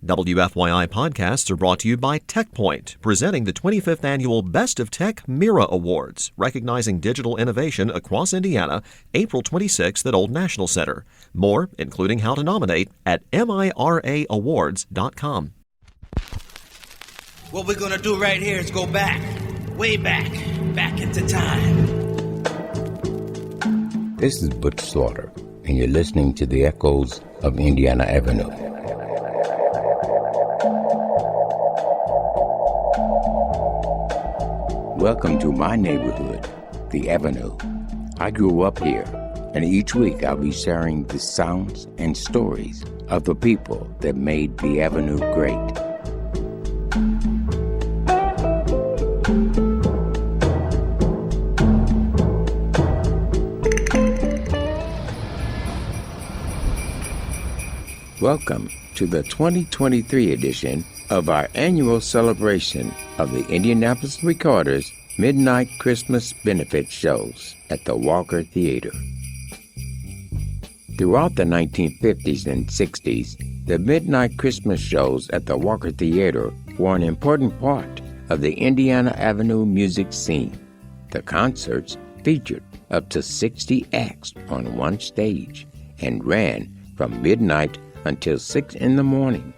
WFYI podcasts are brought to you by TechPoint, presenting the 25th Annual Best of Tech Mira Awards, recognizing digital innovation across Indiana, April 26th at Old National Center. More, including how to nominate, at miraawards.com. What we're going to do right here is go back, way back into time. This is Butch Slaughter, and you're listening to the echoes of Indiana Avenue. Welcome to my neighborhood, the Avenue. I grew up here, and each week I'll be sharing the sounds and stories of the people that made the Avenue great. Welcome to the 2023 edition of our annual celebration of the Indianapolis Recorders Midnight Christmas Benefit Shows at the Walker Theater. Throughout the 1950s and 60s, the Midnight Christmas shows at the Walker Theater were an important part of the Indiana Avenue music scene. The concerts featured up to 60 acts on one stage and ran from midnight until 6 in the morning.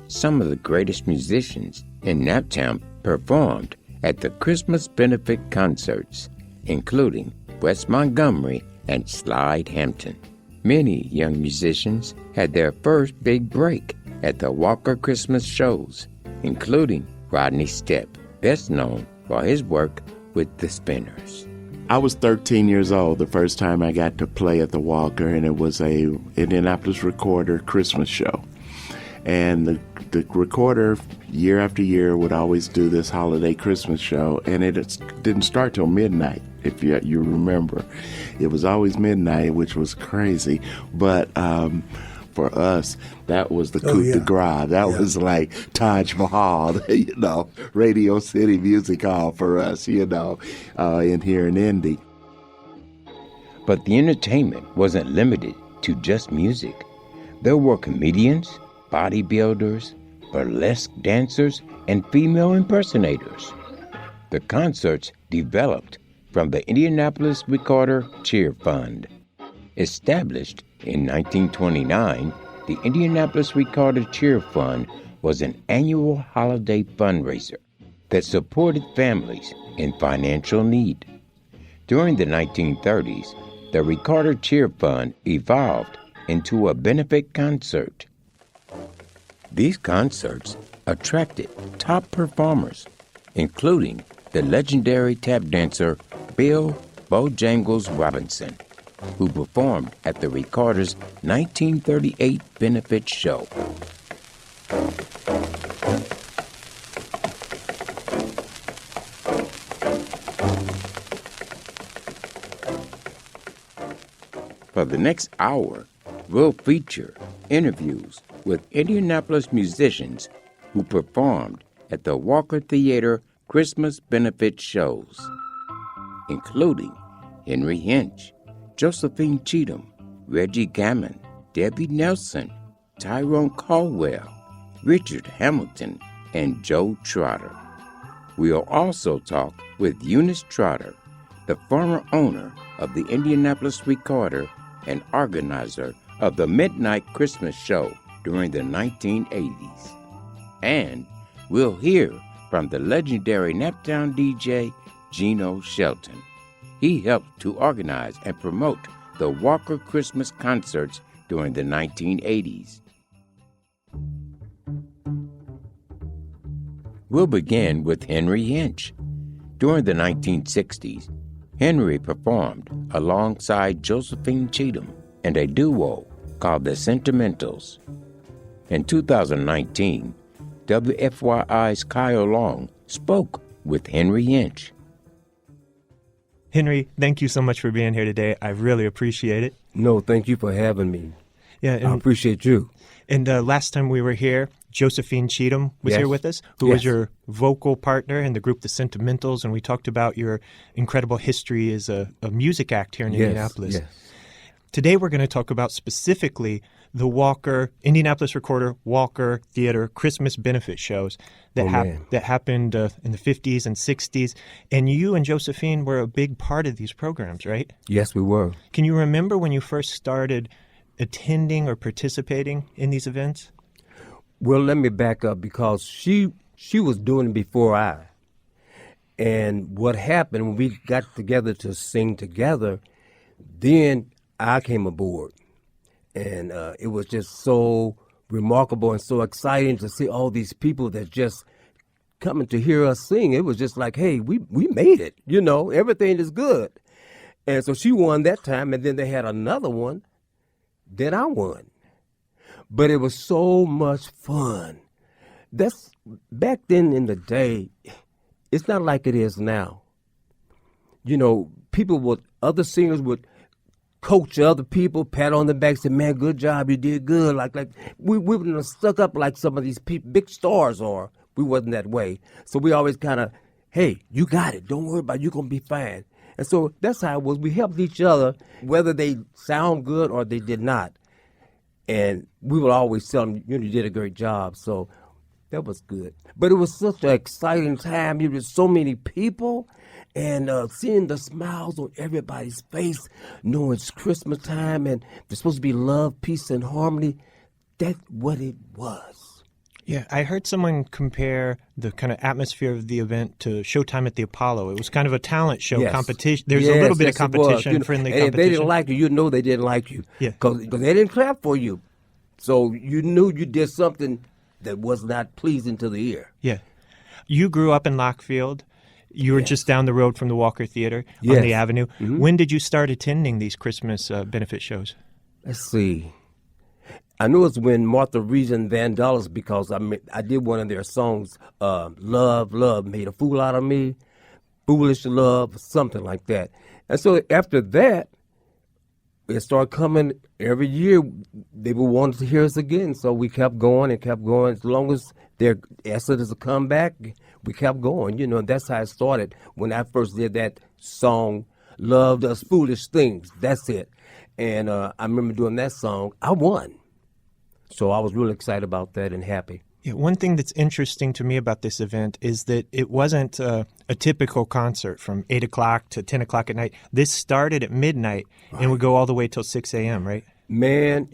Some of the greatest musicians in Naptown performed at the Christmas benefit concerts, including Wes Montgomery and Slide Hampton. Many young musicians had their first big break at the Walker Christmas shows, including Rodney Stepp, best known for his work with the Spinners. I was 13 years old the first time I got to play at the Walker, and it was a Indianapolis Recorder Christmas show. And the Recorder, year after year, would always do this holiday Christmas show, and it didn't start till midnight, if you remember. It was always midnight, which was crazy, but for us, that was the coup de grace. That was like Taj Mahal, Radio City Music Hall for us, in here in Indy. But the entertainment wasn't limited to just music. There were comedians, bodybuilders, burlesque dancers, and female impersonators. The concerts developed from the Indianapolis Recorder Cheer Fund. Established in 1929, the Indianapolis Recorder Cheer Fund was an annual holiday fundraiser that supported families in financial need. During the 1930s, the Recorder Cheer Fund evolved into a benefit concert. These concerts attracted top performers, including the legendary tap dancer Bill Bojangles Robinson, who performed at the Recorder's 1938 benefit show. For the next hour, we'll feature interviews with Indianapolis musicians who performed at the Walker Theater Christmas benefit shows, including Henry Hinch, Josephine Cheatham, Reggie Gammon, Debbie Nelson, Tyrone Caldwell, Richard Hamilton, and Joe Trotter. We'll also talk with Eunice Trotter, the former owner of the Indianapolis Recorder and organizer of the Midnight Christmas Show during the 1980s. And we'll hear from the legendary Naptown DJ Gino Shelton. He helped to organize and promote the Walker Christmas concerts during the 1980s. We'll begin with Henry Hinch. During the 1960s, Henry performed alongside Josephine Cheatham and a duo called the Sentimentals. In 2019, WFYI's Kyle Long spoke with Henry Hinch. Henry, thank you so much for being here today. I really appreciate it. No, thank you for having me. Yeah, I appreciate you. And last time we were here, Josephine Cheatham was here with us, who was your vocal partner in the group The Sentimentals, and we talked about your incredible history as a music act here in Indianapolis. Yes. Today we're going to talk about specifically the Indianapolis Recorder Walker Theater Christmas benefit shows that happened in the 50s and 60s. And you and Josephine were a big part of these programs, right? Yes, we were. Can you remember when you first started attending or participating in these events? Well, let me back up because she was doing it before I. And what happened when we got together to sing together, then I came aboard. And it was just so remarkable and so exciting to see all these people that just coming to hear us sing. It was just like, hey, we made it. Everything is good. And so she won that time, and then they had another one. Then I won. But it was so much fun. That's back then in the day. It's not like it is now. Other singers would coach other people, pat on the back, say, man, good job, you did good. Like we were stuck up like some of these big stars are. We wasn't that way. So we always kind of, hey, you got it. Don't worry about it. You're going to be fine. And so that's how it was. We helped each other, whether they sound good or they did not. And we would always tell them, you did a great job. So that was good. But it was such an exciting time. There was so many people. And seeing the smiles on everybody's face, knowing it's Christmas time and there's supposed to be love, peace, and harmony, that's what it was. Yeah, I heard someone compare the kind of atmosphere of the event to Showtime at the Apollo. It was kind of a talent show competition. There's a little bit of competition, friendly competition. If they didn't like you, they didn't like you. Yeah. Because they didn't clap for you. So you knew you did something that was not pleasing to the ear. Yeah. You grew up in Lockfield. You were just down the road from the Walker Theater on the Avenue. Mm-hmm. When did you start attending these Christmas benefit shows? Let's see. I knew it was when Martha Reeves and Vandellas, because I did one of their songs, Love, Love, Made a Fool Out of Me, Foolish Love, something like that. And so after that, it started coming every year. They would want to hear us again. So we kept going and kept going. As long as they asked us to come back, we kept going. And that's how it started when I first did that song, Love Does Foolish Things. That's it. And I remember doing that song. I won. So I was really excited about that and happy. Yeah, one thing that's interesting to me about this event is that it wasn't a typical concert from 8 o'clock to 10 o'clock at night. This started at midnight and would go all the way till 6 a.m., right? Man,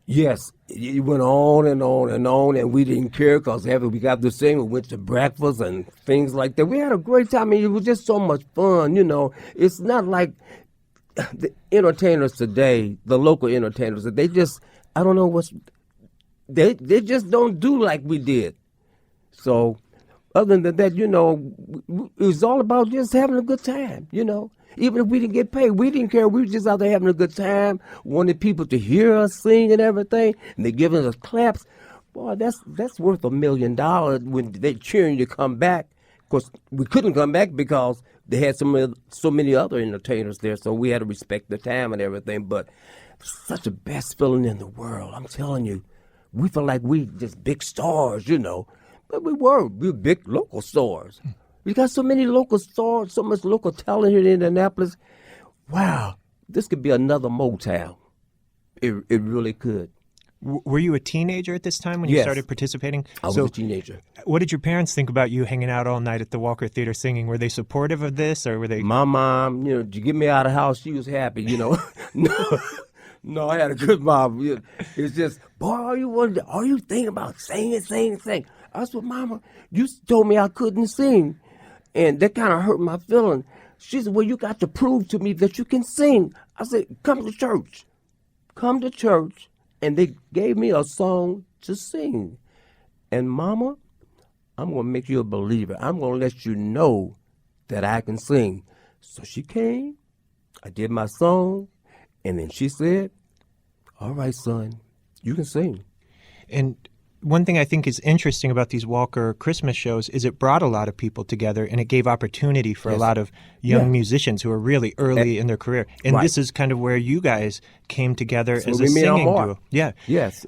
yes. It went on and on and on, and we didn't care because after we got to sing, we went to breakfast and things like that. We had a great time. It was just so much fun, It's not like the entertainers today, the local entertainers, they just, I don't know they just don't do like we did. So other than that, it was all about just having a good time, Even if we didn't get paid, we didn't care. We were just out there having a good time, wanted people to hear us sing and everything, and they're giving us claps. Boy, that's worth $1 million when they're cheering you to come back. Of course, we couldn't come back because they had so many other entertainers there, so we had to respect the time and everything. But such a best feeling in the world, I'm telling you. We felt like we just big stars, But we were big local stars. We got so many local stars, so much local talent here in Indianapolis. Wow, this could be another Motown. It really could. Were you a teenager at this time when you started participating? I was a teenager. What did your parents think about you hanging out all night at the Walker Theater singing? Were they supportive of this, or were they? My mom, you get me out of the house, she was happy, No, I had a good mom. It's just, boy, are you thinking about singing? I said, Mama, you told me I couldn't sing. And that kind of hurt my feeling. She said, well, you got to prove to me that you can sing. I said, come to church. Come to church. And they gave me a song to sing. And Mama, I'm going to make you a believer. I'm going to let you know that I can sing. So she came. I did my song. And then she said, all right, son, you can sing. And one thing I think is interesting about these Walker Christmas shows is it brought a lot of people together, and it gave opportunity for a lot of young musicians who are really early in their career. And this is kind of where you guys came together as a singing duo. Yeah. Yes.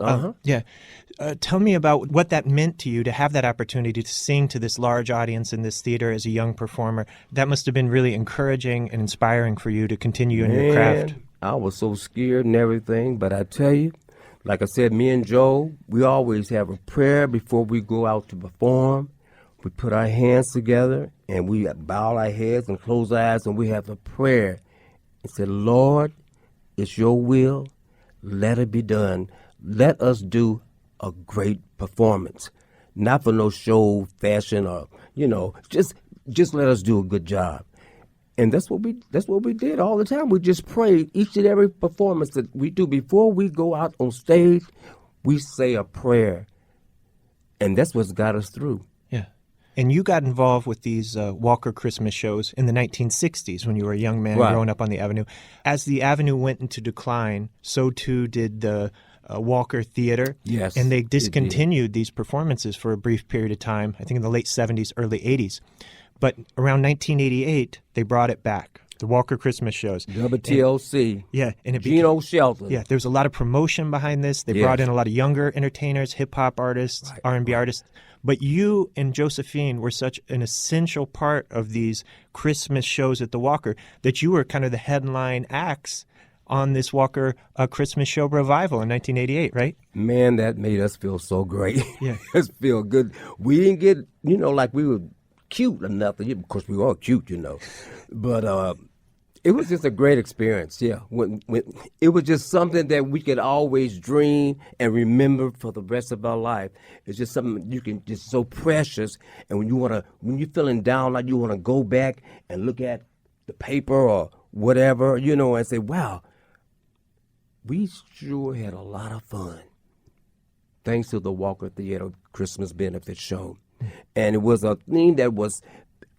Tell me about what that meant to you to have that opportunity to sing to this large audience in this theater as a young performer. That must have been really encouraging and inspiring for you to continue in your craft. I was so scared and everything, but I tell you, Like I said, me and Joe, we always have a prayer before we go out to perform. We put our hands together and we bow our heads and close our eyes and we have a prayer and say, Lord, it's your will. Let it be done. Let us do a great performance. Not for no show, fashion, or, just let us do a good job. And that's what we did all the time. We just prayed each and every performance that we do. Before we go out on stage, we say a prayer. And that's what's got us through. Yeah. And you got involved with these Walker Christmas shows in the 1960s when you were a young man growing up on the Avenue. As the Avenue went into decline, so too did the Walker Theater. Yes. And they discontinued these performances for a brief period of time, I think in the late 70s, early 80s. But around 1988, they brought it back, the Walker Christmas shows. WTLC. And it Geno Shelton. Yeah, there was a lot of promotion behind this. They brought in a lot of younger entertainers, hip-hop artists, R&B artists. But you and Josephine were such an essential part of these Christmas shows at the Walker that you were kind of the headline acts on this Walker Christmas show revival in 1988, right? Man, that made us feel so great. Yeah. Us feel good. We didn't get, like we were cute or nothing. Of course, we were all cute, But it was just a great experience, When it was just something that we could always dream and remember for the rest of our life. It's just something you can just so precious. And when you're feeling down, like you want to go back and look at the paper or whatever, and say, wow, we sure had a lot of fun. Thanks to the Walker Theater Christmas Benefit Show. And it was a thing that was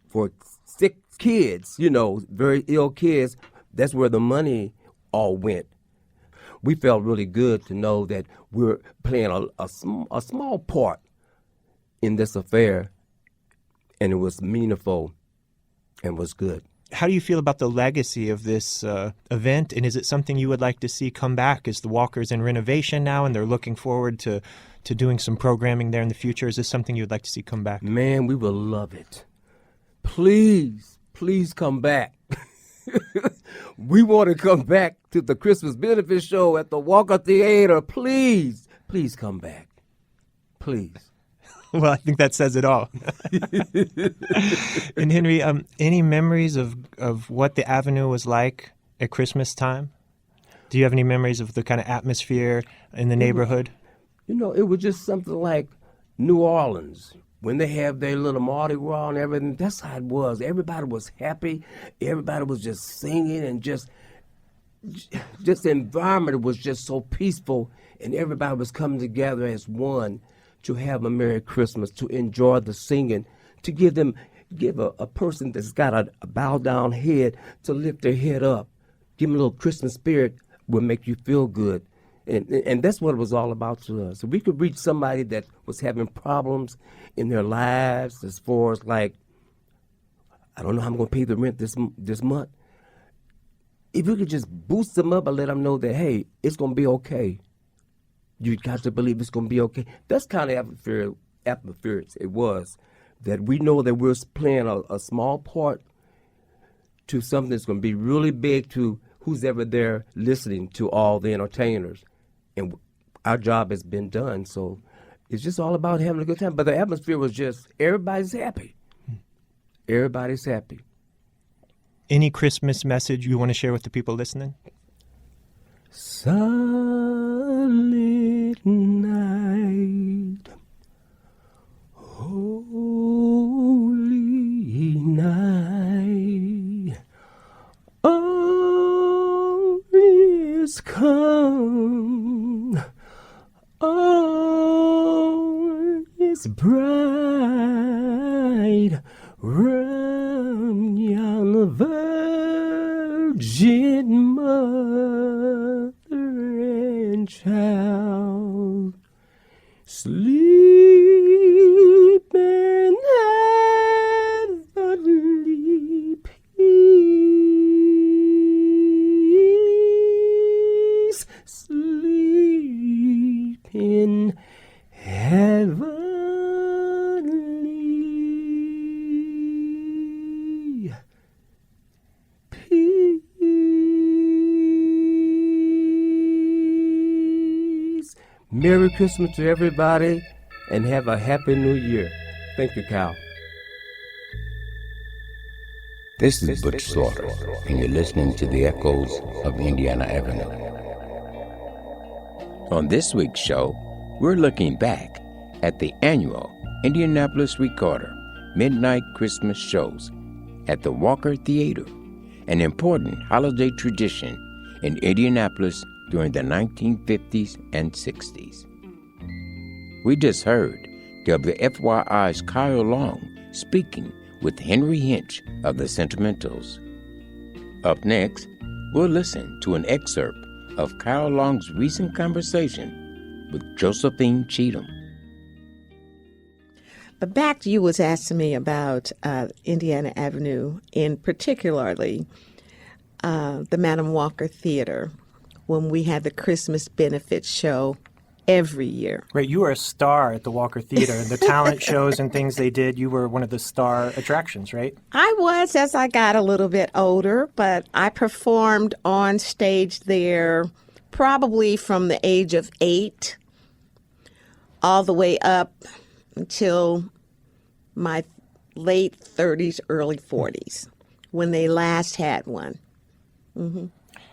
for sick kids, very ill kids. That's where the money all went. We felt really good to know that we're playing a small part in this affair, and it was meaningful and was good. How do you feel about the legacy of this event, and is it something you would like to see come back? Is the Walker's in renovation now, and they're looking forward to doing some programming there in the future? Is this something you'd like to see come back? Man, we will love it. Please come back. We want to come back to the Christmas Benefit Show at the Walker Theater. Please come back. Please. Well, I think that says it all. And Henry, any memories of what the Avenue was like at Christmas time? Do you have any memories of the kind of atmosphere in the neighborhood? It was just something like New Orleans. When they have their little Mardi Gras and everything, that's how it was. Everybody was happy. Everybody was just singing and just the environment was just so peaceful, and everybody was coming together as one to have a Merry Christmas, to enjoy the singing, to give a person that's got a bow down head to lift their head up. Give them a little Christmas spirit will make you feel good. And that's what it was all about to us. So we could reach somebody that was having problems in their lives as far as like, I don't know how I'm going to pay the rent this month. If we could just boost them up and let them know that, hey, it's going to be okay. You got to believe it's going to be okay. That's kind of atmosphere it was, that we know that we're playing a small part to something that's going to be really big to who's ever there listening to all the entertainers. And our job has been done, so it's just all about having a good time. But the atmosphere was just, everybody's happy. Everybody's happy. Any Christmas message you want to share with the people listening? Silent night, holy night, all is come, all is bright, round yon virgin mother and child, sleep in heavenly peace, sleep in heavenly peace. Merry Christmas to everybody, and have a Happy New Year. Thank you, Kyle. This is Butch Slaughter, and you're listening to the echoes of Indiana Avenue. On this week's show, we're looking back at the annual Indianapolis Recorder Midnight Christmas shows at the Walker Theater, an important holiday tradition in Indianapolis during the 1950s and 60s. We just heard WFYI's Kyle Long speaking with Henry Hinch of the Sentimentals. Up next, we'll listen to an excerpt of Kyle Long's recent conversation with Josephine Cheatham. But back, you was asking me about Indiana Avenue, in particularly the Madam Walker Theater, when we had the Christmas benefit show every year. Right, you were a star at the Walker Theater. The talent shows and things they did, you were one of the star attractions, right? I was, as I got a little bit older, but I performed on stage there probably from the age of 8 all the way up until my late 30s, early 40s, when they last had one. Mm-hmm.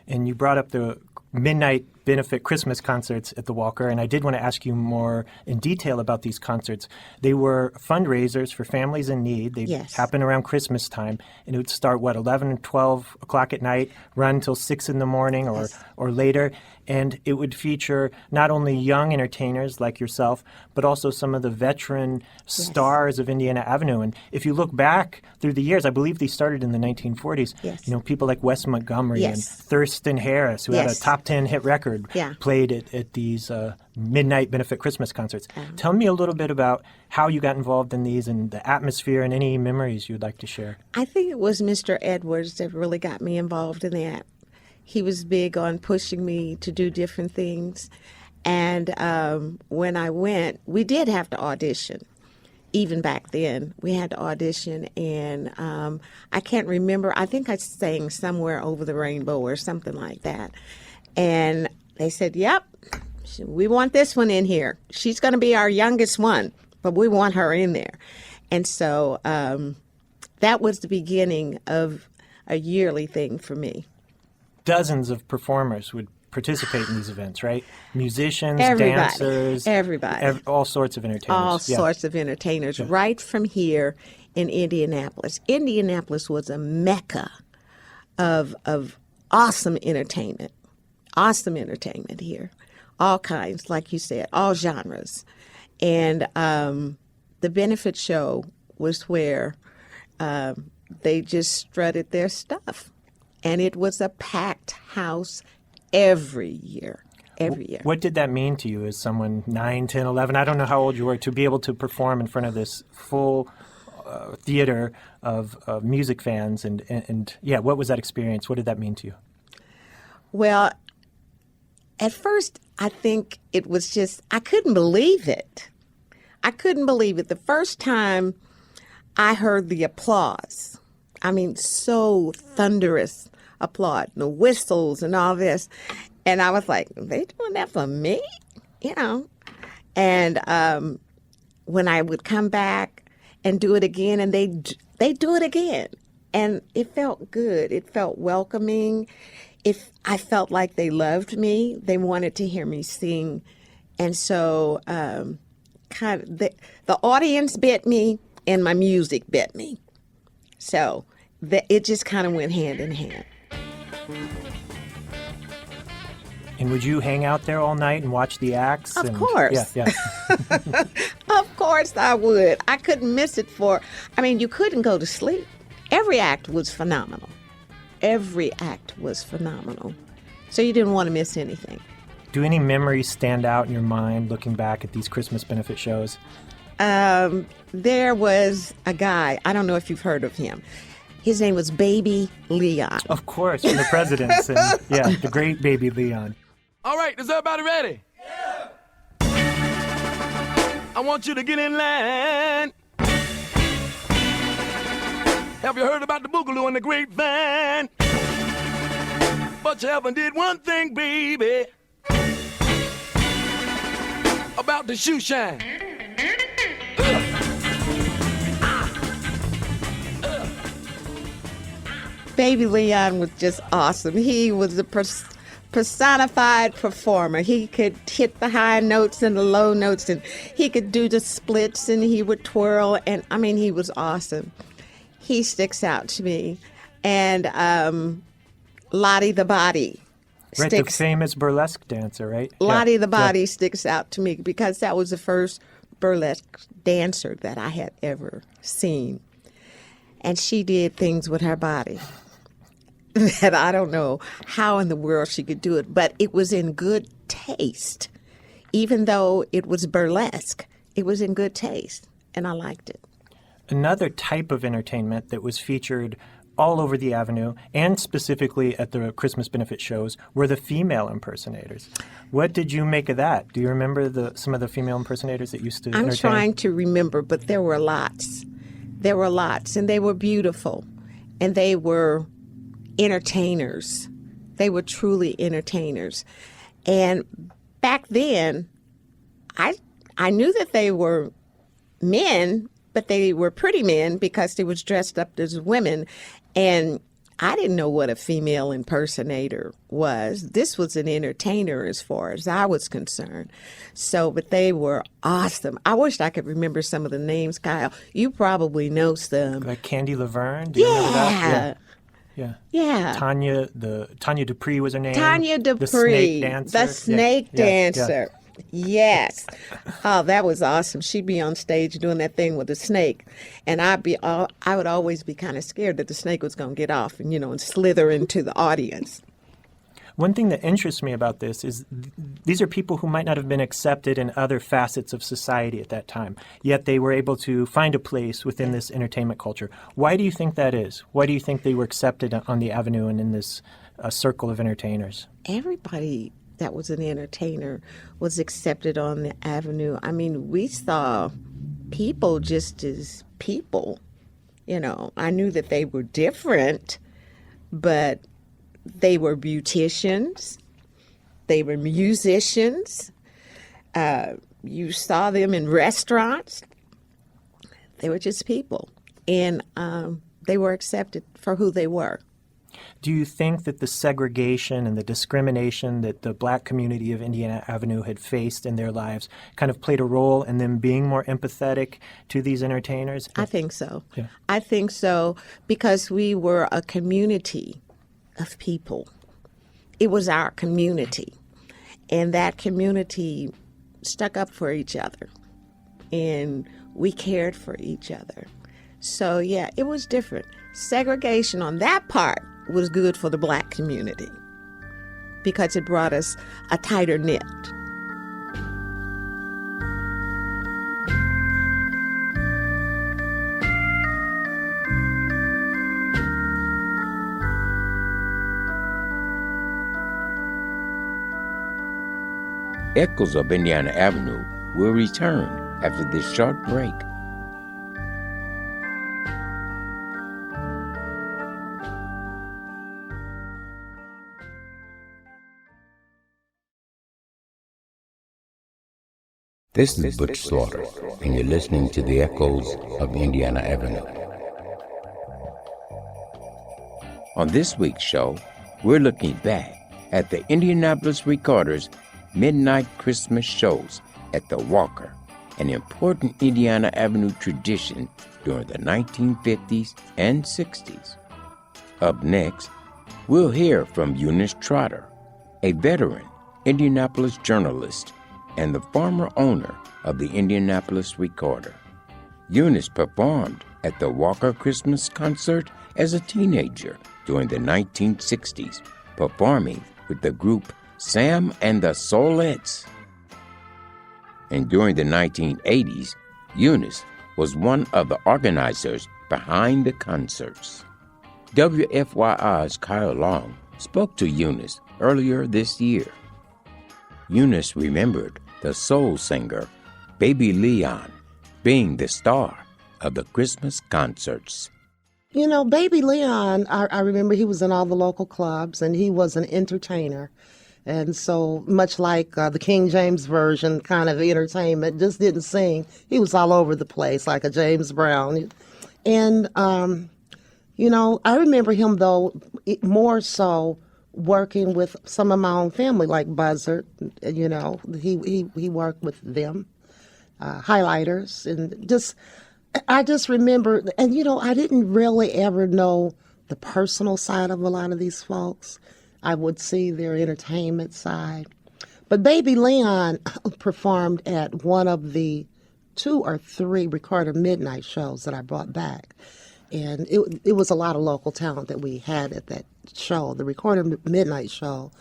And you brought up the midnight benefit Christmas concerts at the Walker, and I did want to ask you more in detail about these concerts. They were fundraisers for families in need. They'd happen around Christmas time, and it would start, 11 and 12 o'clock at night, run until 6 in the morning or later, and it would feature not only young entertainers like yourself, but also some of the veteran stars of Indiana Avenue. And if you look back through the years, I believe they started in the 1940s. Yes. You know, people like Wes Montgomery and Thurston Harris, who had a top 10 hit record, played at these midnight benefit Christmas concerts. Tell me a little bit about how you got involved in these and the atmosphere and any memories you'd like to share. I think it was Mr. Edwards that really got me involved in that. He was big on pushing me to do different things. And when I went, we did have to audition. Even back then, we had to audition, and I can't remember. I think I sang Somewhere Over the Rainbow or something like that. And they said, yep, we want this one in here. She's going to be our youngest one, but we want her in there. And so that was the beginning of a yearly thing for me. Dozens of performers would participate in these events, right? Musicians, dancers. Everybody. All sorts of entertainers. All sorts of entertainers right from here in Indianapolis. Indianapolis was a mecca of awesome entertainment. Awesome entertainment here. All kinds, like you said, all genres. And the benefit show was where they just strutted their stuff. And it was a packed house every year. Every year. What did that mean to you as someone 9, 10, 11? I don't know how old you were, to be able to perform in front of this full theater of music fans. And what was that experience? What did that mean to you? Well, at first, I think it was just, I couldn't believe it. I couldn't believe it. The first time I heard the applause, I mean, so thunderous applaud, the whistles and all this. And I was like, they doing that for me? You know? And when I would come back and do it again, and they do it again. And it felt good. It felt welcoming. I felt like they loved me. They wanted to hear me sing. And so kind of the audience bit me and my music bit me. So it just kind of went hand in hand. And would you hang out there all night and watch the acts? Of course. Yeah. Of course I would. I couldn't miss it you couldn't go to sleep. Every act was phenomenal. Every act was phenomenal. So you didn't want to miss anything. Do any memories stand out in your mind looking back at these Christmas benefit shows? There was a guy, I don't know if you've heard of him. His name was Baby Leon. Of course, from the Presidents. And, the great Baby Leon. All right, is everybody ready? Yeah! I want you to get in line. Have you heard about the Boogaloo and the Grapevine? But you haven't did one thing, baby. about the shoe shine. Baby Leon was just awesome. He was a personified performer. He could hit the high notes and the low notes, and he could do the splits, and he would twirl, and I mean, he was awesome. He sticks out to me. And Lottie the Body. Right, the famous burlesque dancer, right? Lottie the Body sticks out to me because that was the first burlesque dancer that I had ever seen. And she did things with her body that I don't know how in the world she could do it, but it was in good taste. Even though it was burlesque, it was in good taste, and I liked it. Another type of entertainment that was featured all over the Avenue, and specifically at the Christmas benefit shows, were the female impersonators. What did you make of that? Do you remember some of the female impersonators that used to entertain? I'm trying to remember, but there were lots. There were lots, and they were beautiful, and they were entertainers. They were truly entertainers. And back then, I knew that they were men, but they were pretty men because they was dressed up as women. And I didn't know what a female impersonator was. This was an entertainer as far as I was concerned. So, but they were awesome. I wish I could remember some of the names, Kyle. You probably know some. Like Candy Laverne? Do you remember that? Yeah. Tanya Dupree was her name. Tanya Dupree. The snake dancer. The snake dancer. Yes. Oh, that was awesome. She'd be on stage doing that thing with the snake. And I would always be kind of scared that the snake was going to get off and, and slither into the audience. One thing that interests me about this is these are people who might not have been accepted in other facets of society at that time, yet they were able to find a place within this entertainment culture. Why do you think that is? Why do you think they were accepted on the Avenue and in this circle of entertainers? Everybody that was an entertainer was accepted on the Avenue. I mean, we saw people just as people. I knew that they were different, but they were beauticians, they were musicians, you saw them in restaurants. They were just people, and they were accepted for who they were. Do you think that the segregation and the discrimination that the black community of Indiana Avenue had faced in their lives kind of played a role in them being more empathetic to these entertainers? I think so. Yeah. I think so, because we were a community of people. It was our community, and that community stuck up for each other, and we cared for each other. So yeah, it was different. Segregation on that part was good for the black community because it brought us a tighter knit. Echoes of Indiana Avenue will return after this short break. This is Butch Slaughter, and you're listening to the Echoes of Indiana Avenue. On this week's show, we're looking back at the Indianapolis Recorder's midnight Christmas shows at the Walker, an important Indiana Avenue tradition during the 1950s and 60s. Up next, we'll hear from Eunice Trotter, a veteran Indianapolis journalist and the former owner of the Indianapolis Recorder. Eunice performed at the Walker Christmas concert as a teenager during the 1960s, performing with the group Sam and the Soulettes. And during the 1980s, Eunice was one of the organizers behind the concerts. WFYI's Kyle Long spoke to Eunice earlier this year. Eunice remembered the soul singer, Baby Leon, being the star of the Christmas concerts. Baby Leon, I remember he was in all the local clubs, and he was an entertainer. And so much like the King James Version kind of entertainment, just didn't sing. He was all over the place like a James Brown. And, I remember him, though, more so working with some of my own family, like Buzzard. He worked with them, highlighters. And I just remember, and, I didn't really ever know the personal side of a lot of these folks. I would see their entertainment side. But Baby Leon performed at one of the 2 or 3 Recorder Midnight shows that I brought back. And it was a lot of local talent that we had at that show. The Recorder Midnight show,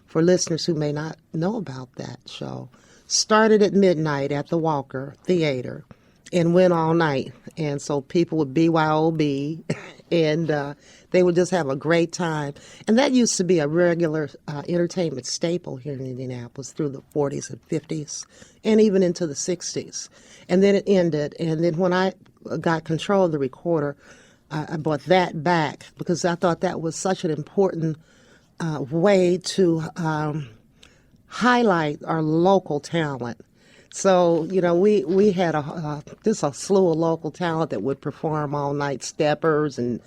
for listeners who may not know about that show, started at midnight at the Walker Theater and went all night. And so people would BYOB and they would just have a great time. And that used to be a regular entertainment staple here in Indianapolis through the 40s and 50s and even into the 60s. And then it ended. And then when I got control of the Recorder, I brought that back because I thought that was such an important way to highlight our local talent. So, we had just a slew of local talent that would perform all night, steppers and,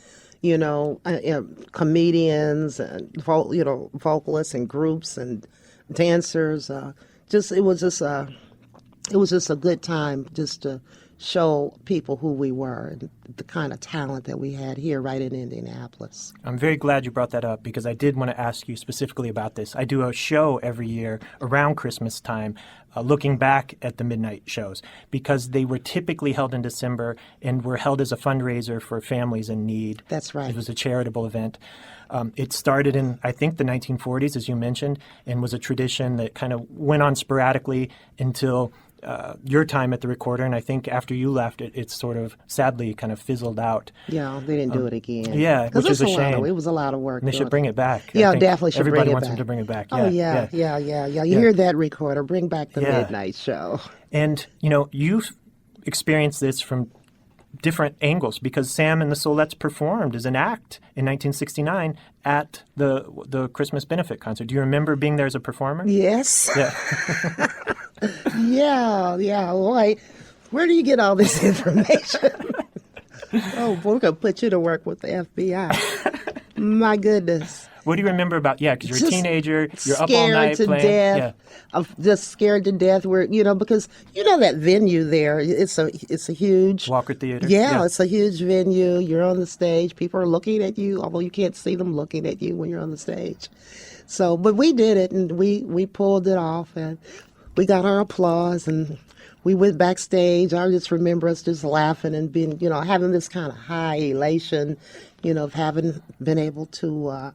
comedians and, vocalists and groups and dancers. It was just a good time just to show people who we were and the kind of talent that we had here right in Indianapolis. I'm very glad you brought that up because I did want to ask you specifically about this. I do a show every year around Christmas time looking back at the midnight shows because they were typically held in December and were held as a fundraiser for families in need. That's right. It was a charitable event. It started in, I think, the 1940s, as you mentioned, and was a tradition that kind of went on sporadically until your time at the Recorder, and I think after you left, it sort of sadly kind of fizzled out. Yeah, they didn't do it again. Yeah, which is a shame. It was a lot of work. And they should bring it back. Yeah, definitely should bring it back. Everybody wants them to bring it back. Oh, yeah. You hear that, Recorder? Bring back the midnight show. And, you've experienced this from different angles because Sam and the Soulettes performed as an act in 1969 at the Christmas benefit concert. Do you remember being there as a performer? Yes. Yeah. Yeah. Boy, where do you get all this information? Oh, we're going to put you to work with the FBI. My goodness. What do you remember about, because you're a teenager, you're up all Scared night to playing. death. Yeah. I'm just scared to death. Where because that venue there, it's a huge Walker Theater. Yeah, it's a huge venue. You're on the stage. People are looking at you, although you can't see them looking at you when you're on the stage. So, but we did it, and we pulled it off, and we got our applause, and we went backstage. I just remember us just laughing and being, having this kind of high elation, of having been able to,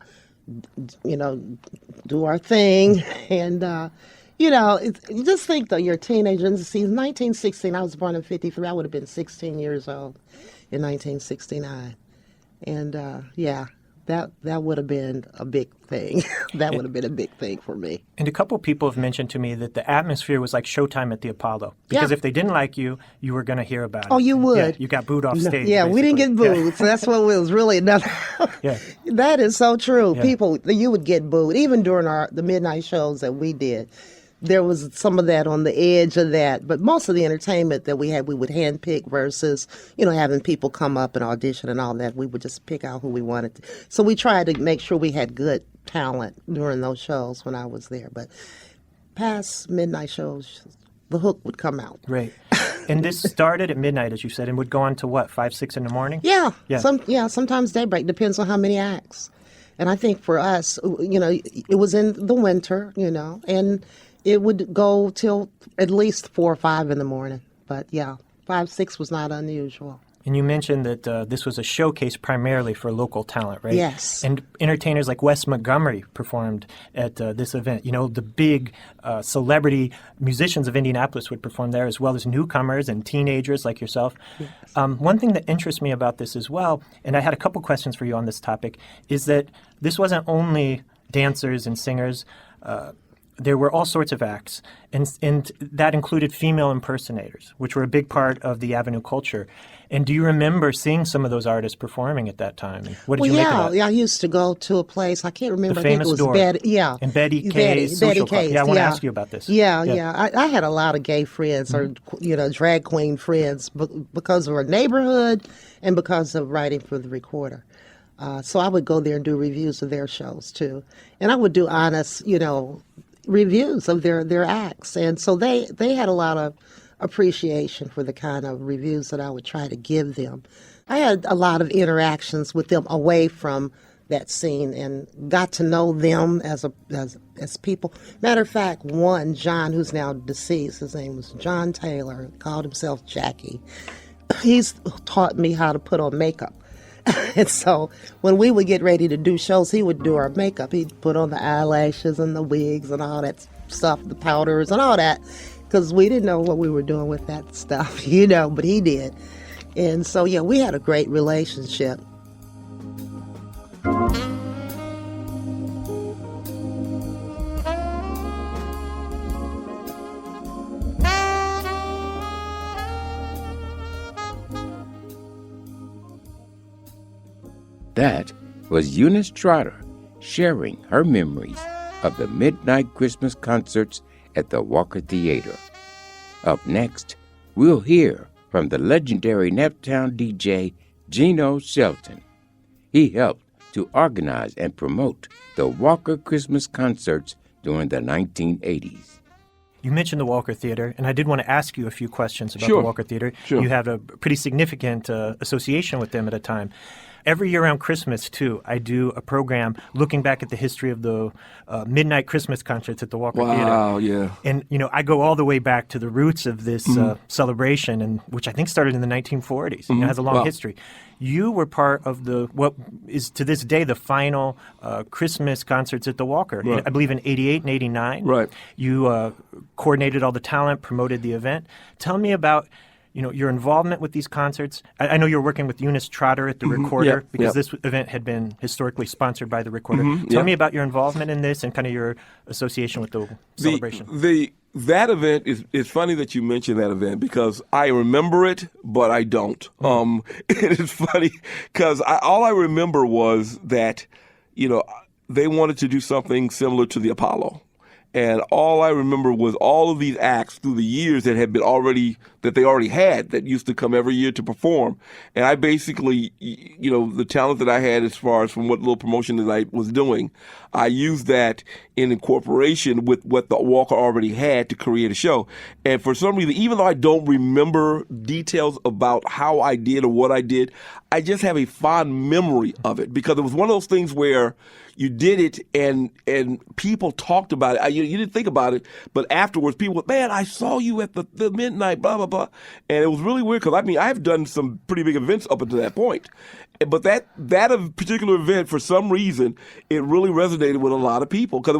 do our thing. And, you just think, though, you're a teenager. And see, 1916, I was born in 53. I would have been 16 years old in 1969. And, that would have been a big thing. That would have been a big thing for me. And a couple people have mentioned to me that the atmosphere was like Showtime at the Apollo. Because if they didn't like you, you were going to hear about it. Oh, you would. Yeah, you got booed off stage. Yeah, basically. we didn't get booed. So that's what was really another. Yeah. That is so true. Yeah. People, you would get booed. Even during the midnight shows that we did, there was some of that on the edge of that. But most of the entertainment that we had, we would handpick versus, having people come up and audition and all that. We would just pick out who we wanted to. So we tried to make sure we had good talent during those shows when I was there. But past midnight shows, the hook would come out. Right. And this started at midnight, as you said, and would go on to what, 5, 6 in the morning? Yeah. Yeah. Sometimes daybreak. Depends on how many acts. And I think for us, it was in the winter, and it would go till at least 4 or 5 in the morning. But 5, 6 was not unusual. And you mentioned that this was a showcase primarily for local talent, right? Yes. And entertainers like Wes Montgomery performed at this event. The big celebrity musicians of Indianapolis would perform there, as well as newcomers and teenagers like yourself. Yes. One thing that interests me about this as well, and I had a couple questions for you on this topic, is that this wasn't only dancers and singers. there were all sorts of acts, and that included female impersonators, which were a big part of the Avenue culture. And do you remember seeing some of those artists performing at that time? And what did you make of that? Yeah, I used to go to a place, I can't remember, The I think it famous was door. And Betty Kay's social club. Kay's, Yeah, I want to ask you about this. Yeah. I had a lot of gay friends or, drag queen friends because of our neighborhood and because of writing for the Recorder. So I would go there and do reviews of their shows, too. And I would do honest, reviews of their acts. And so they had a lot of appreciation for the kind of reviews that I would try to give them. I had a lot of interactions with them away from that scene and got to know them as people. Matter of fact, one, John, who's now deceased, his name was John Taylor, called himself Jackie. He's taught me how to put on makeup. And so when we would get ready to do shows, he would do our makeup. He'd put on the eyelashes and the wigs and all that stuff, the powders and all that, because we didn't know what we were doing with that stuff, but he did. And so, we had a great relationship. That was Eunice Trotter sharing her memories of the midnight Christmas concerts at the Walker Theater. Up next, we'll hear from the legendary Naptown DJ Gino Shelton. He helped to organize and promote the Walker Christmas concerts during the 1980s. You mentioned the Walker Theater, and I did want to ask you a few questions about the Walker Theater. Sure. You had a pretty significant association with them at a time. Every year around Christmas, too, I do a program looking back at the history of the midnight Christmas concerts at the Walker Theater. Wow, yeah. And, I go all the way back to the roots of this celebration, and which I think started in the 1940s. It has a long history. You were part of what is to this day the final Christmas concerts at the Walker. Right. I believe in 88 and 89. Right. You coordinated all the talent, promoted the event. Tell me about your involvement with these concerts. I know you're working with Eunice Trotter at the Recorder because this event had been historically sponsored by the Recorder. Tell me about your involvement in this and kind of your association with the celebration. That event is funny that you mentioned that event because I remember it, but I don't. It is funny because all I remember was that, they wanted to do something similar to the Apollo. And all I remember was all of these acts through the years that they already had that used to come every year to perform. And I basically, the talent that I had as far as from what little promotion that I was doing, I used that in incorporation with what the Walker already had to create a show. And for some reason, even though I don't remember details about how I did or what I did, I just have a fond memory of it because it was one of those things where you did it and people talked about it. You didn't think about it, but afterwards people were, man, I saw you at the midnight, blah, blah, blah. And it was really weird because, I've done some pretty big events up until that point. But that particular event, for some reason, it really resonated with a lot of people because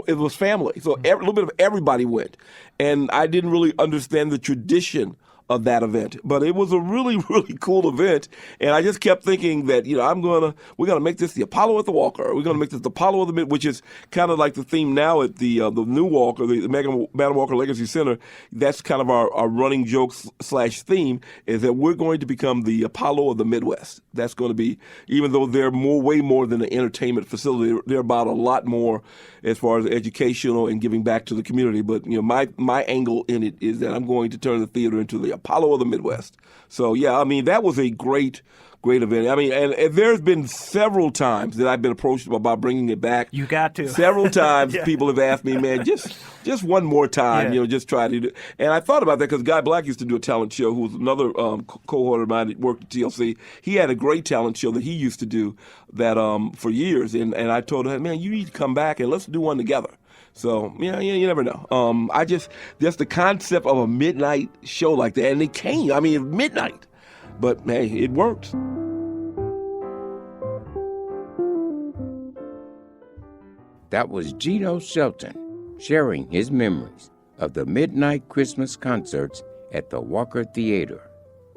it was family. So a little bit of everybody went. And I didn't really understand the tradition of that event. But it was a really, really cool event. And I just kept thinking that, we're going to make this the Apollo at the Walker. We're going to make this the Apollo of the Mid, which is kind of like the theme now at the new Walker, the Madam Walker Legacy Center. That's kind of our running joke / theme is that we're going to become the Apollo of the Midwest. That's going to be, even though they're way more than an entertainment facility, they're about a lot more as far as educational and giving back to the community. But, my angle in it is that I'm going to turn the theater into the Apollo of the Midwest. So, that was a great event. And there's been several times that I've been approached about bringing it back. You got to. Several times people have asked me, man, just one more time, just try to do it. And I thought about that because Guy Black used to do a talent show, who was another cohort of mine that worked at TLC. He had a great talent show that he used to do that for years. And I told him, man, you need to come back and let's do one together. So, you never know. Just the concept of a midnight show like that, and it came, midnight. But, hey, it worked. That was Gino Shelton sharing his memories of the midnight Christmas concerts at the Walker Theater.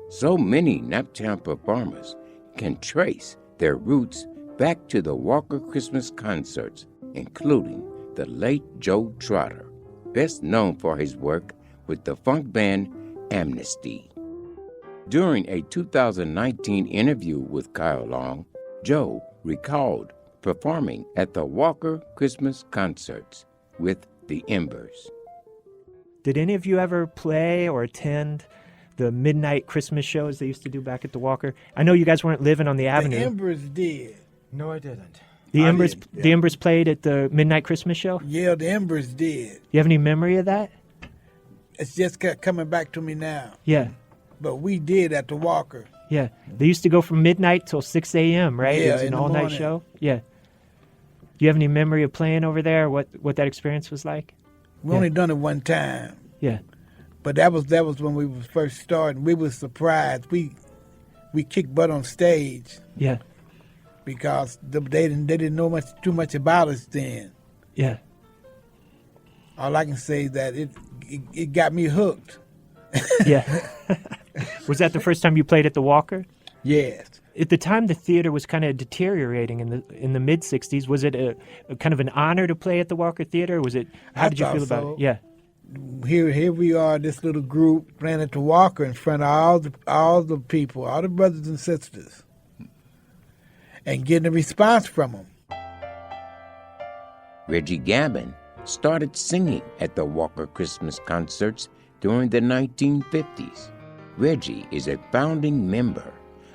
So many Naptown performers can trace their roots back to the Walker Christmas concerts, including the late Joe Trotter, best known for his work with the funk band Amnesty. During a 2019 interview with Kyle Long, Joe recalled performing at the Walker Christmas concerts with the Embers. Did any of you ever play or attend the midnight Christmas shows they used to do back at the Walker? I know you guys weren't living on the avenue. The Embers did. No, I didn't. The I Embers, did, yeah. the Embers played at the midnight Christmas show. Yeah, the Embers did. You have any memory of that? It's just coming back to me now. Yeah, But we did at the Walker. yeah. They used to go from midnight till 6 a.m. Right? Yeah, It was in an the all-night morning. show. Yeah. Do you have any memory of playing over there? What that experience was like? We only done it one time. Yeah. But that was when we was first starting. We was surprised. We kicked butt on stage Yeah. because they didn't know too much about us then. Yeah. All I can say is that it got me hooked. Yeah. Was that the first time you played at the Walker? Yes. At the time, the theater was kind of deteriorating in the mid '60s. Was it a kind of an honor to play at the Walker Theater? Was it? How I did you feel thought about so. it? Yeah. Here we are, this little group playing at the Walker in front of all the people, all the brothers and sisters, and getting a response from them. Reggie Gammon started singing at the Walker Christmas concerts during the 1950s. Reggie is a founding member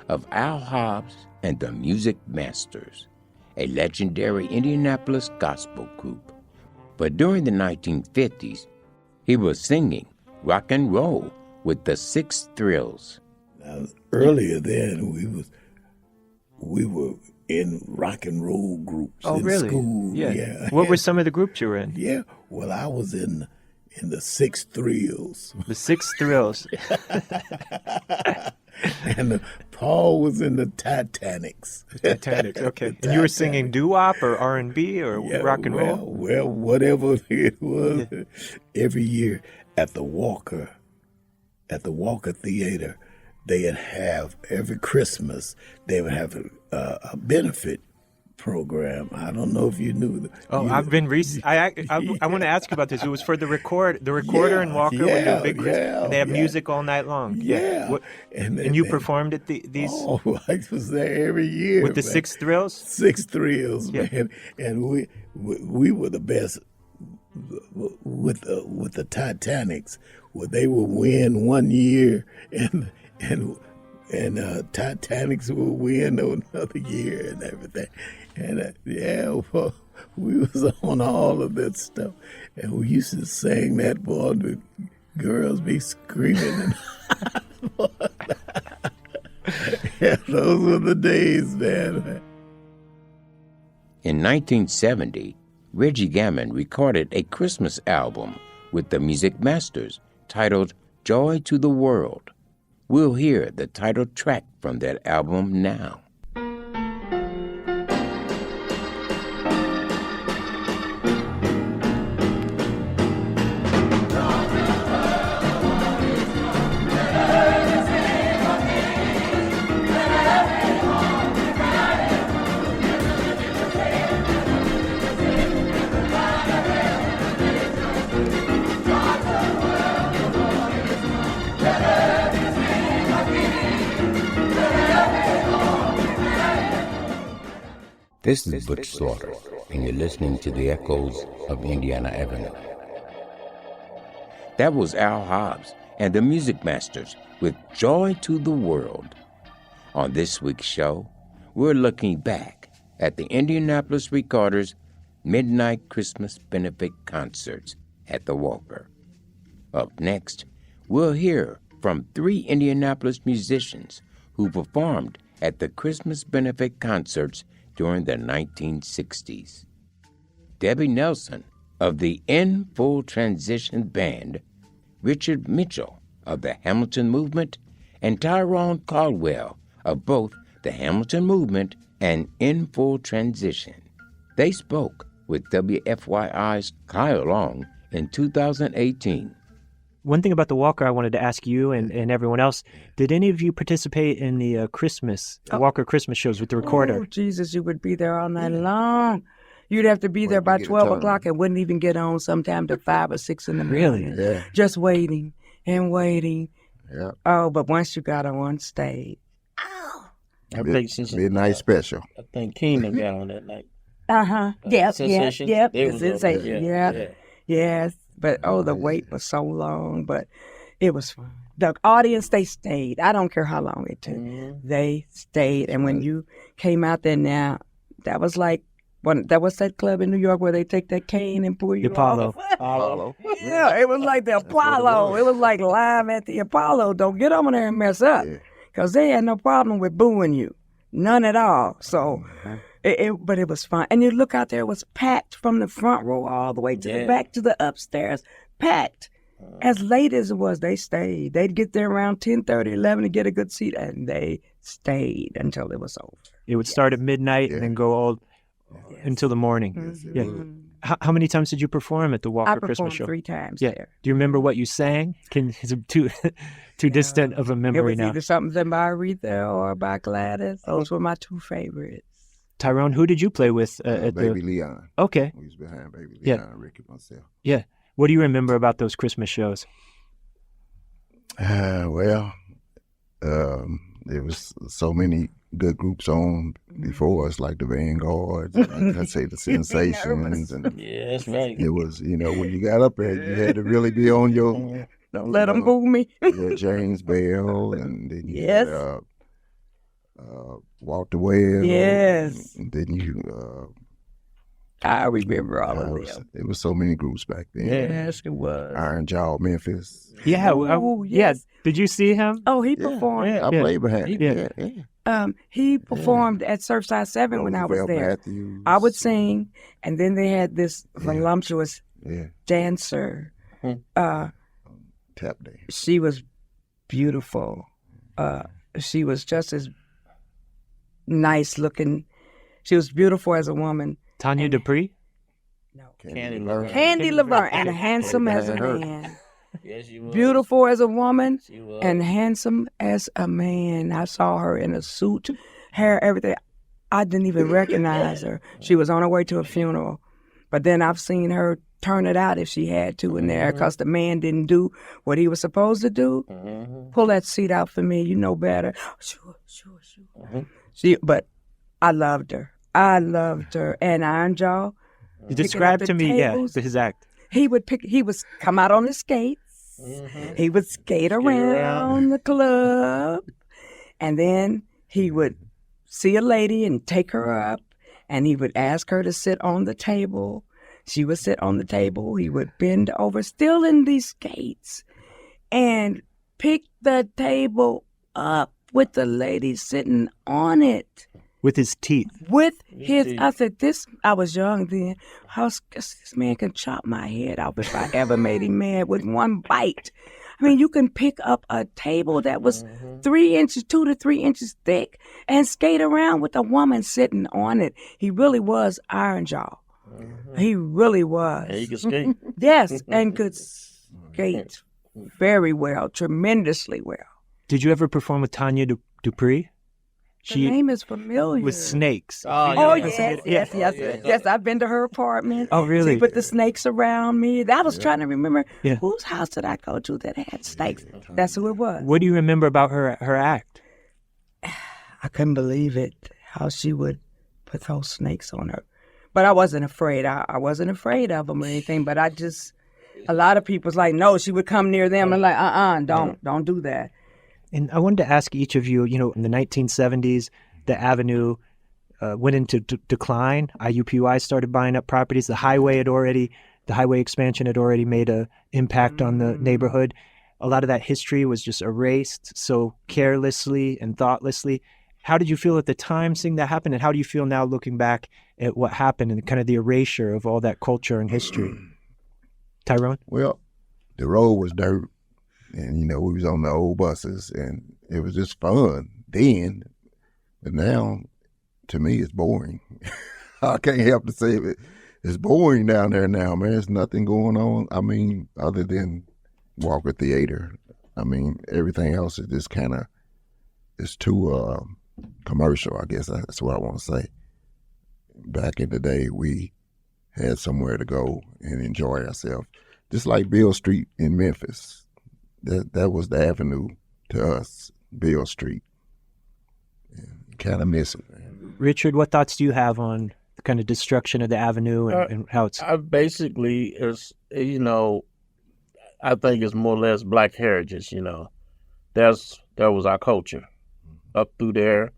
of Al Hobbs and the Music Masters, a legendary Indianapolis gospel group. But during the 1950s, he was singing rock and roll with the Six Thrills. Now, earlier then, we were in rock and roll groups in school. Yeah. What were some of the groups you were in? Yeah, well, I was in the Six Thrills. The Six Thrills. And Paul was in the Titanics. Titanic. Okay. And you were singing doo-wop or R&B or rock and roll? Well, whatever it was. Yeah. Every year at the Walker Theater, they'd have, every Christmas, they would have a benefit program. I don't know if you knew. I've been I want to ask you about this. It was for the recorder and Walker would do big Christmas, and they have music all night long. Yeah. And you performed at these? Oh, I was there every year. With the Six Thrills? Six Thrills, man. And we were the best with the Titanics. Well, they would win one year and Titanics will win another year and everything. And well, we was on all of that stuff. And we used to sing that, boy, the girls be screaming. Yeah, those were the days, man. In 1970, Reggie Gammon recorded a Christmas album with the Music Masters titled Joy to the World. We'll hear the title track from that album now. This is Butch Slaughter, and you're listening to the echoes of Indiana Avenue. That was Al Hobbs and the Music Masters with Joy to the World. On this week's show, we're looking back at the Indianapolis Recorders Midnight Christmas Benefit Concerts at the Walker. Up next, we'll hear from 3 Indianapolis musicians who performed at the Christmas Benefit Concerts during the 1960s. Debbie Nelson of the In Full Transition Band, Richard Mitchell of the Hamilton Movement, and Tyrone Caldwell of both the Hamilton Movement and In Full Transition. They spoke with WFYI's Kyle Long in 2018. One thing about the Walker I wanted to ask you and everyone else, did any of you participate in the Walker Christmas shows with the recorder? Oh, Jesus, you would be there all night long. You'd have to be there by to get a 12 turn. o'clock and wouldn't even get on sometime till 5 or 6 in the morning. Really? Yeah. Just waiting and waiting. Yeah. Oh, but once you got on stage. I think since Midnight special. I think Keenan got on that night. Yep, Sensation? yep. They The was up Sensation. there. Yeah. Yes. But the wait was so long, but it was fun. The audience, they stayed. I don't care how long it took. They stayed. And when you came out there now, that was like that was that club in New York where they take that cane and pull you Apollo. off. Apollo. Yeah, it was like the Apollo. It was like live at the Apollo. Don't get over there and mess up. Because they had no problem with booing you. None at all. So, but it was fun. And you look out there, it was packed from the front row all the way to the back to the upstairs. Packed. As late as it was, they stayed. They'd get there around 10:30, 11 to get a good seat, and they stayed until it was over. It would start at midnight and then go all until the morning. Yeah. How many times did you perform at the Walker I Christmas performed show? 3 times Yeah. there. Do you remember what you sang? Is it too distant of a It memory was now? either something by Aretha or by Gladys. Those were my 2 favorites. Tyrone, who did you play with at Baby the... Leon. Okay. We was behind Baby Leon, Yeah. Ricky, myself. Yeah. What do you remember about those Christmas shows? Well, there was so many good groups on before us, like the Vanguards, like I say, the Sensations, and Yeah, that's right. it was, when you got up there, you had to really be on your. Don't let them boo me. Yeah, James Bell, and then you Yes. had, Walter Webb. Yes. And then you. I remember all of them. It was so many groups back then. Yes, it was. Iron Jaw, Memphis. Yeah. Oh, yes. Yeah. Did you see him? Oh, he performed. I played behind. He performed at Surfside 7 when I was Roosevelt there. Matthews. I would sing, and then they had this voluptuous dancer. Tap dance. She was beautiful. She was just as nice looking. She was beautiful as a woman. Tanya Dupree? Candy Laverne. Candy Laverne, and handsome as a man. Yes, she was. Beautiful as a woman She was. and handsome as a man. I saw her in a suit, hair, everything. I didn't even recognize her. She was on her way to a funeral. But then I've seen her turn it out if she had to in there because the man didn't do what he was supposed to do. Pull that seat out for me. You know better. Sure. But I loved her. And Iron Jaw. Describe to me, tables. his act. He would come out on the skates. He would skate around the club. And then he would see a lady and take her up. And he would ask her to sit on the table. She would sit on the table. He would bend over, still in these skates, and pick the table up with the lady sitting on it. With his teeth. I said, I was young then. This man can chop my head off if I ever made him mad with one bite. I mean, you can pick up a table that was 2 to 3 inches thick and skate around with a woman sitting on it. He really was Iron Jaw. He really was. Yeah, he could skate. Yes, and could skate very well, tremendously well. Did you ever perform with Tanya Dupree? The name is familiar. With snakes. Oh, yes. I've been to her apartment. Oh, really? She put the snakes around me. I was trying to remember whose house did I go to that had snakes. That's who it was. What do you remember about her act? I couldn't believe it, how she would put those snakes on her. But I wasn't afraid. I wasn't afraid of them or anything, but a lot of people's like, no, she would come near them and like, don't do that. And I wanted to ask each of you, in the 1970s, the Avenue went into decline. IUPUI started buying up properties. The highway expansion had already made an impact on the neighborhood. A lot of that history was just erased so carelessly and thoughtlessly. How did you feel at the time seeing that happen? And how do you feel now looking back at what happened and kind of the erasure of all that culture and history? Tyrone? Well, the road was dirt. And, we was on the old buses, and it was just fun then. But now, to me, it's boring. I can't help to say it. It's boring down there now, man. There's nothing going on. I mean, other than Walker Theater. I mean, everything else is just kind of, it's too commercial, I guess. That's what I want to say. back in the day, we had somewhere to go and enjoy ourselves. Just like Beale Street in Memphis. That was the avenue to us, Beale Street. Kind of miss it. Richard, what thoughts do you have on the kind of destruction of the avenue and how it's... I basically, it's, you know, I think it's more or less black heritage, you know. That was our culture. Up through there,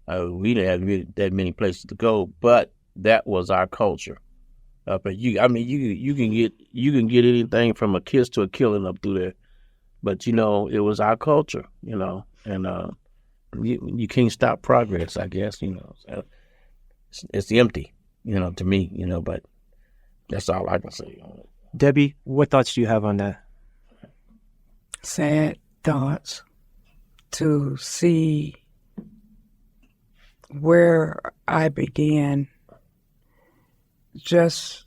we didn't have really that many places to go, but that was our culture. But you can get anything from a kiss to a killing up through there. But, you know, it was our culture, you know, and you can't stop progress, I guess, you know. So it's empty, you know, to me, you know, but that's all I can say on it. Debbie, what thoughts do you have on that? Sad thoughts to see where I began just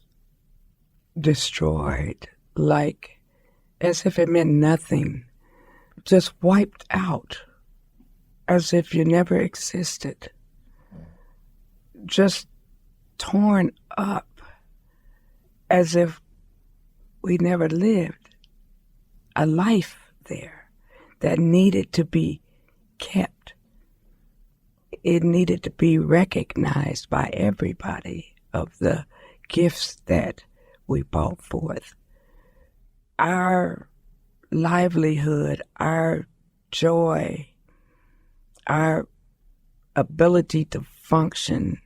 destroyed, like as if it meant nothing, just wiped out, as if you never existed, just torn up, as if we never lived a life there that needed to be kept. It needed to be recognized by everybody of the gifts that we brought forth. Our livelihood, our joy, our ability to function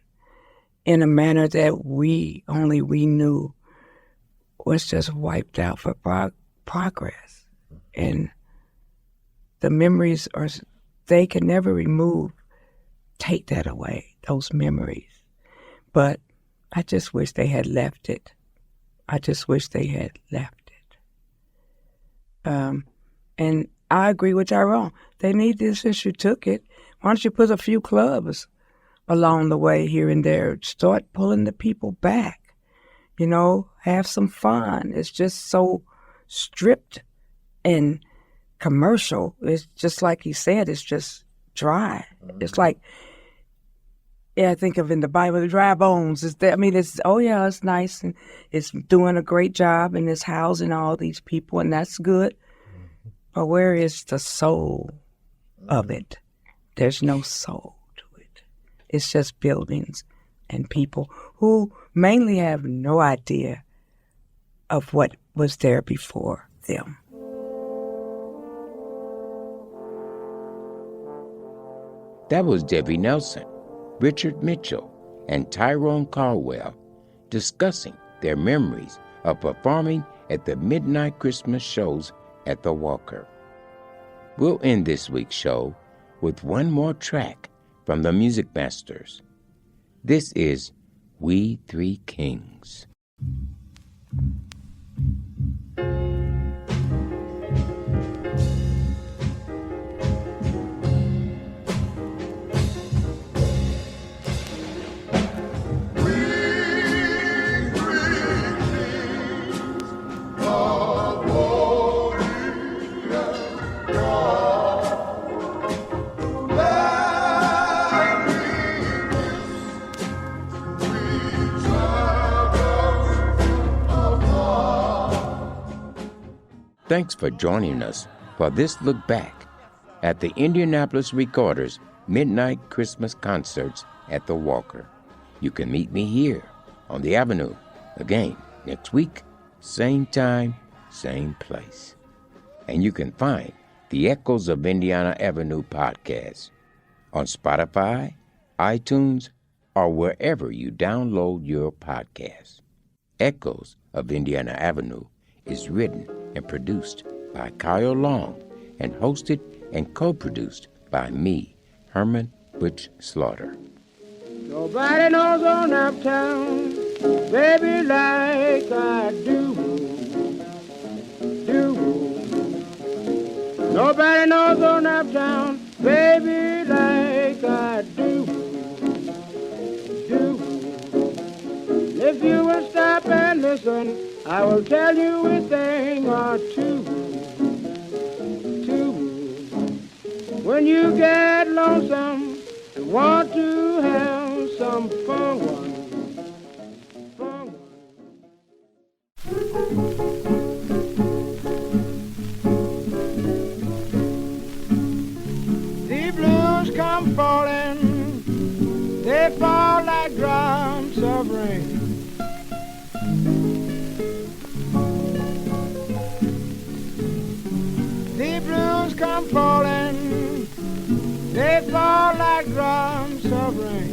in a manner that only we knew was just wiped out for progress. And the memories they can never take that away, those memories. But I just wish they had left it. I just wish they had left it. And I agree with Tyrone. They need this since you took it. Why don't you put a few clubs along the way here and there? Start pulling the people back. You know, have some fun. It's just so stripped and commercial. It's just like he said, it's just dry. It's like, I think of in the Bible, the dry bones. It's nice and it's doing a great job and it's housing all these people and that's good. But where is the soul of it? There's no soul to it. It's just buildings and people who mainly have no idea of what was there before them. That was Debbie Nelson, Richard Mitchell, and Tyrone Caldwell discussing their memories of performing at the midnight Christmas shows at the Walker. We'll end this week's show with one more track from the Music Masters. This is We Three Kings. Thanks for joining us for this look back at the Indianapolis Recorders Midnight Christmas Concerts at the Walker. You can meet me here on the Avenue again next week, same time, same place. And you can find the Echoes of Indiana Avenue podcast on Spotify, iTunes, or wherever you download your podcasts. Echoes of Indiana Avenue is written and produced by Kyle Long and hosted and co-produced by me, Herman Butch Slaughter. Nobody knows on Naptown, baby, like I do. Nobody knows on Naptown, baby, like I do. If you will stop and listen, I will tell you a thing or two. When you get lonesome and want to have some fun, The blues come falling, they fall like drops of rain. The blues come falling, they fall like drops of rain.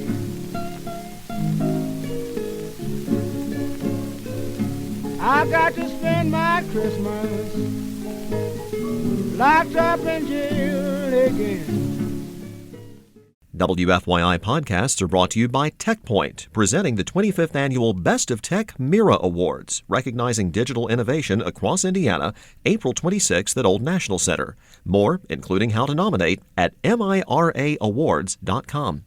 I got to spend my Christmas locked up in jail again. WFYI podcasts are brought to you by TechPoint, presenting the 25th Annual Best of Tech Mira Awards, recognizing digital innovation across Indiana, April 26th at Old National Center. More, including how to nominate, at miraawards.com.